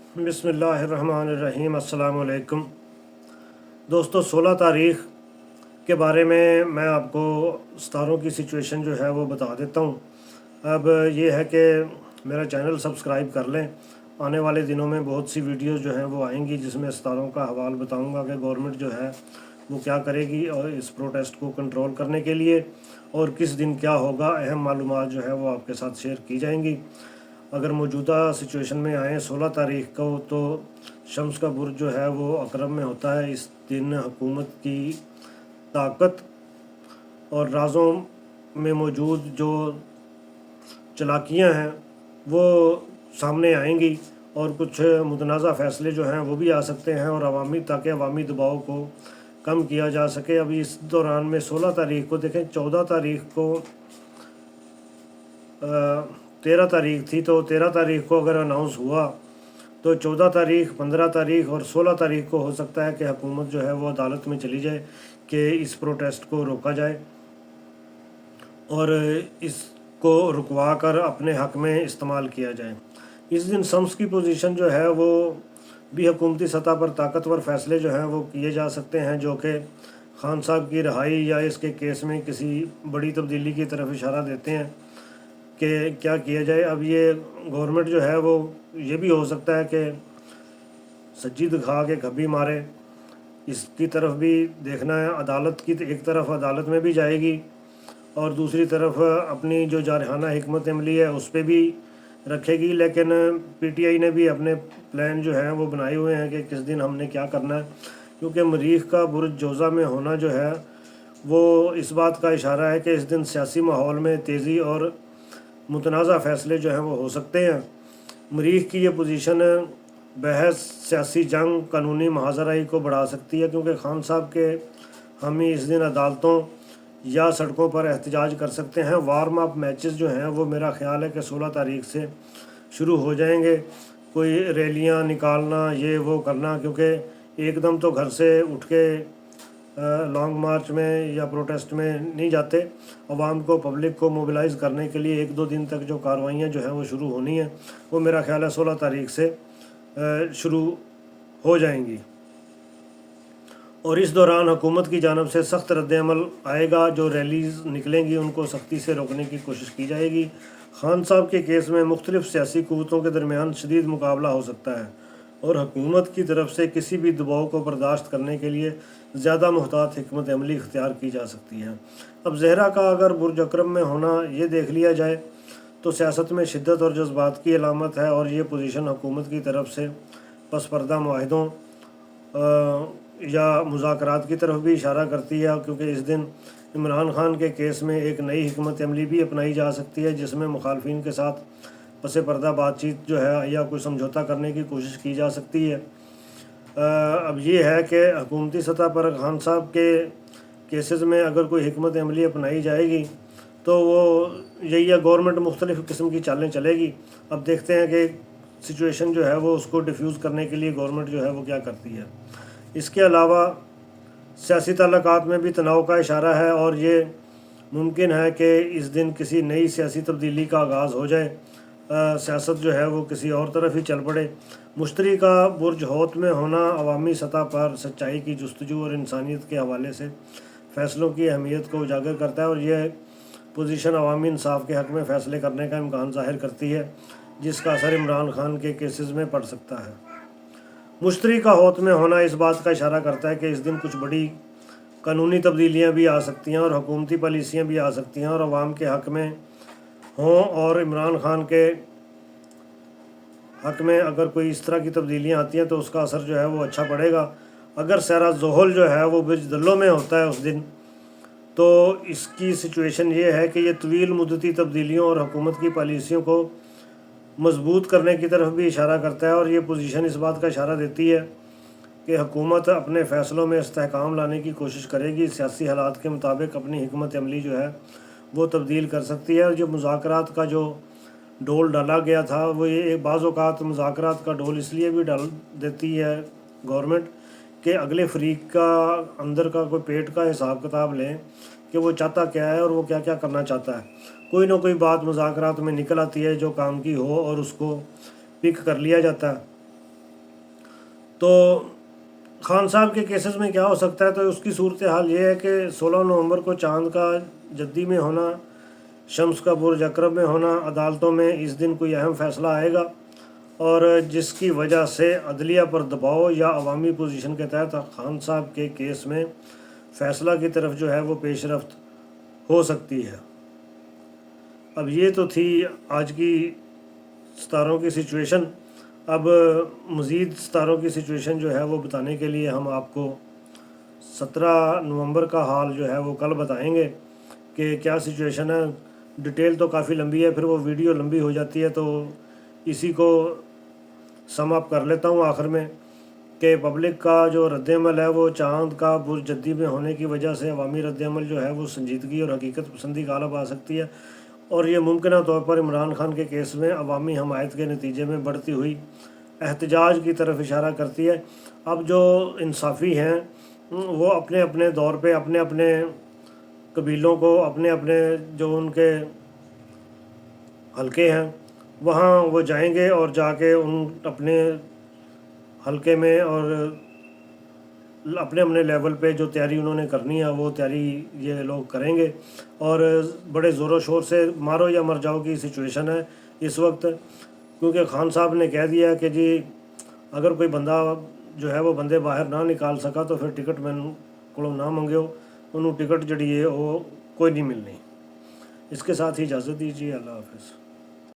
बिस्मिल्लाहिर्रहमानिर्रहीम। अस्सलाम वालेकुम दोस्तों। 16 तारीख़ के बारे में मैं आपको सितारों की सिचुएशन जो है वो बता देता हूँ। अब ये है कि मेरा चैनल सब्सक्राइब कर लें। आने वाले दिनों में बहुत सी वीडियोस जो हैं वो आएंगी जिसमें सितारों का हवाल बताऊँगा कि गवर्नमेंट जो है वो क्या करेगी और इस प्रोटेस्ट को कंट्रोल करने के लिए, और किस दिन क्या होगा, अहम मालूमात जो है वो आपके साथ शेयर की जाएंगी। अगर मौजूदा सिचुएशन में आए 16 तारीख़ को, तो शम्स का बुर्ज जो है वो अकरम में होता है। इस दिन हुकूमत की ताकत और राज़ों में मौजूद जो चालाकियाँ हैं वो सामने आएंगी और कुछ मुतनाज़ा फ़ैसले जो हैं वो भी आ सकते हैं, और ताकि अवामी दबाव को कम किया जा सके। अभी इस दौरान में 16 तारीख़ को देखें, 14 तारीख़ को 13 तारीख़ थी, तो 13 तारीख़ को अगर अनाउंस हुआ तो 14 तारीख़, 15 तारीख़ और 16 तारीख़ को हो सकता है कि हुकूमत जो है वो अदालत में चली जाए कि इस प्रोटेस्ट को रोका जाए और इसको रुकवा कर अपने हक़ में इस्तेमाल किया जाए। इस दिन शम्स की पोजीशन जो है वो भी हुकूमती सतह पर ताकतवर फ़ैसले जो हैं वो किए जा सकते हैं, जो कि खान साहब की रिहाई या इसके केस में किसी बड़ी तब्दीली की तरफ इशारा देते हैं कि क्या किया जाए। अब ये गवर्नमेंट जो है वो ये भी हो सकता है कि सज्जी दिखा के कभी मारे, इसकी तरफ भी देखना है। अदालत की एक तरफ अदालत में भी जाएगी और दूसरी तरफ अपनी जो जारहाना हिकमत अमली है उस पर भी रखेगी। लेकिन पीटीआई ने भी अपने प्लान जो हैं वो बनाए हुए हैं कि किस दिन हमने क्या करना है, क्योंकि मरीख़ का बुर्ज जोज़ा में होना जो है वो इस बात का इशारा है कि इस दिन सियासी माहौल में तेज़ी और मुतनाज़ा फ़ैसले जो हैं वो हो सकते हैं। मरीख़ की ये पोजीशन बहस, सियासी जंग, कानूनी महाजराई को बढ़ा सकती है, क्योंकि खान साहब के हामी इस दिन अदालतों या सड़कों पर एहतजाज कर सकते हैं। वार्म अप मैचेस जो हैं वो मेरा ख्याल है कि 16 तारीख़ से शुरू हो जाएंगे। कोई रैलियां निकालना, ये वो करना, क्योंकि एकदम तो घर से उठ के लॉन्ग मार्च में या प्रोटेस्ट में नहीं जाते। अवाम को, पब्लिक को मोबिलाइज़ करने के लिए 1-2 दिन तक जो कार्रवाइयाँ जो हैं वो शुरू होनी है, वो मेरा ख्याल है 16 तारीख़ से शुरू हो जाएंगी। और इस दौरान हुकूमत की जानब से सख्त रद्द-ए-अमल आएगा। जो रैलीज़ निकलेंगी उनको सख्ती से रोकने की कोशिश की जाएगी। खान साहब के केस में मुख्तलिफ़ सियासी क़ुव्वतों के दरमियान शदीद मुकाबला हो सकता है और हुकूमत की तरफ से किसी भी दबाव को बर्दाश्त करने के लिए ज़्यादा मुहतात हिकमत अमली इख्तियार की जा सकती है। अब ज़हरा का अगर बुर्ज अकरम में होना ये देख लिया जाए तो सियासत में शिद्दत और जज्बात की अलामत है, और ये पोजीशन हुकूमत की तरफ से पस पर्दा मुआहदों या मुज़ाकरात की तरफ भी इशारा करती है, क्योंकि इस दिन इमरान खान के केस में एक नई हिकमत अमली भी अपनाई जा सकती है, जिसमें मुखालफिन के साथ पस पर्दा बातचीत जो है या कोई समझौता करने की कोशिश की जा सकती है। अब ये है कि हुकूमती सतह पर खान साहब के केसेस में अगर कोई हिकमत अमली अपनाई जाएगी तो वो यही है, गवर्नमेंट मुख्तलिफ़ किस्म की चालें चलेगी। अब देखते हैं कि सिचुएशन जो है वो उसको डिफ्यूज़ करने के लिए गवर्नमेंट जो है वो क्या करती है। इसके अलावा सियासी ताल्लुकात में भी तनाव का इशारा है, और ये मुमकिन है कि इस दिन किसी नई सियासी तब्दीली का आगाज़ हो जाए। सियासत जो है वो किसी और तरफ ही चल पड़े। मुश्तरी का बुर्ज हौत में होना अवामी सतह पर सच्चाई की जुस्तजू और इंसानियत के हवाले से फ़ैसलों की अहमियत को उजागर करता है, और यह पोजीशन अवामी इंसाफ के हक़ में फ़ैसले करने का इम्कान ज़ाहिर करती है, जिसका असर इमरान खान के केसेस में पड़ सकता है। मुश्तरी का हौत में होना इस बात का इशारा करता है कि इस दिन कुछ बड़ी कानूनी तब्दीलियाँ भी आ सकती हैं और हुकूमती पॉलिसियाँ भी आ सकती हैं और अवाम के हक़ में हों, और इमरान खान के हक़ में अगर कोई इस तरह की तब्दीलियाँ आती हैं तो उसका असर जो है वो अच्छा पड़ेगा। अगर सहरा ज़ोहल जो है वो बिजदल्लो में होता है उस दिन, तो इसकी सिचुएशन ये है कि ये तवील मुद्दती तब्दीलियों और हुकूमत की पॉलिसियों को मजबूत करने की तरफ भी इशारा करता है, और ये पोजीशन इस बात का इशारा देती है कि हुकूमत अपने फ़ैसलों में इस्तेहकाम लाने की कोशिश करेगी, सियासी हालात के मुताबिक अपनी हिकमत अमली जो है वो तब्दील कर सकती है। और जो मुज़ाकरात का जो डोल डाला गया था, वो ये बाज़ औक़ात मुज़ाकरात का डोल इसलिए भी डाल देती है गवर्नमेंट कि अगले फ़रीक का अंदर का कोई पेट का हिसाब किताब लें कि वो चाहता क्या है और वो क्या क्या करना चाहता है। कोई ना कोई बात मुज़ाकरात में निकल आती है जो काम की हो और उसको पिक कर लिया जाता है। تو خان صاحب کے کیسز میں کیا ہو سکتا ہے؟ تو اس کی صورتحال یہ ہے کہ 16 نومبر کو چاند کا جدی میں ہونا، شمس کا برج عقرب میں ہونا، عدالتوں میں اس دن کوئی اہم فیصلہ آئے گا، اور جس کی وجہ سے عدلیہ پر دباؤ یا عوامی پوزیشن کے تحت خان صاحب کے کیس میں فیصلہ کی طرف جو ہے وہ پیش رفت ہو سکتی ہے۔ اب یہ تو تھی آج کی ستاروں کی سچویشن۔ اب مزید ستاروں کی سچویشن جو ہے وہ بتانے کے لیے ہم آپ کو 17 نومبر کا حال جو ہے وہ کل بتائیں گے کہ کیا سچویشن ہے۔ ڈیٹیل تو کافی لمبی ہے، پھر وہ ویڈیو لمبی ہو جاتی ہے، تو اسی کو سم اپ کر لیتا ہوں آخر میں کہ پبلک کا جو رد عمل ہے وہ چاند کا برج جدی میں ہونے کی وجہ سے عوامی رد عمل جو ہے وہ سنجیدگی اور حقیقت پسندی غالب آ سکتی ہے، اور یہ ممکنہ طور پر عمران خان کے کیس میں عوامی حمایت کے نتیجے میں بڑھتی ہوئی احتجاج کی طرف اشارہ کرتی ہے۔ اب جو انصافی ہیں وہ اپنے اپنے دور پہ اپنے اپنے قبیلوں کو، اپنے اپنے جو ان کے حلقے ہیں وہاں وہ جائیں گے، اور جا کے ان اپنے حلقے میں اور اپنے اپنے لیول پہ جو تیاری انہوں نے کرنی ہے وہ تیاری یہ لوگ کریں گے، اور بڑے زور و شور سے مارو یا مر جاؤ کی سچویشن ہے اس وقت، کیونکہ خان صاحب نے کہہ دیا کہ جی اگر کوئی بندہ جو ہے وہ بندے باہر نہ نکال سکا تو پھر ٹکٹ مینوں کو نہ منگیو، انہوں ٹکٹ جڑی ہے وہ کوئی نہیں ملنی۔ اس کے ساتھ ہی اجازت دیجیے، اللہ حافظ۔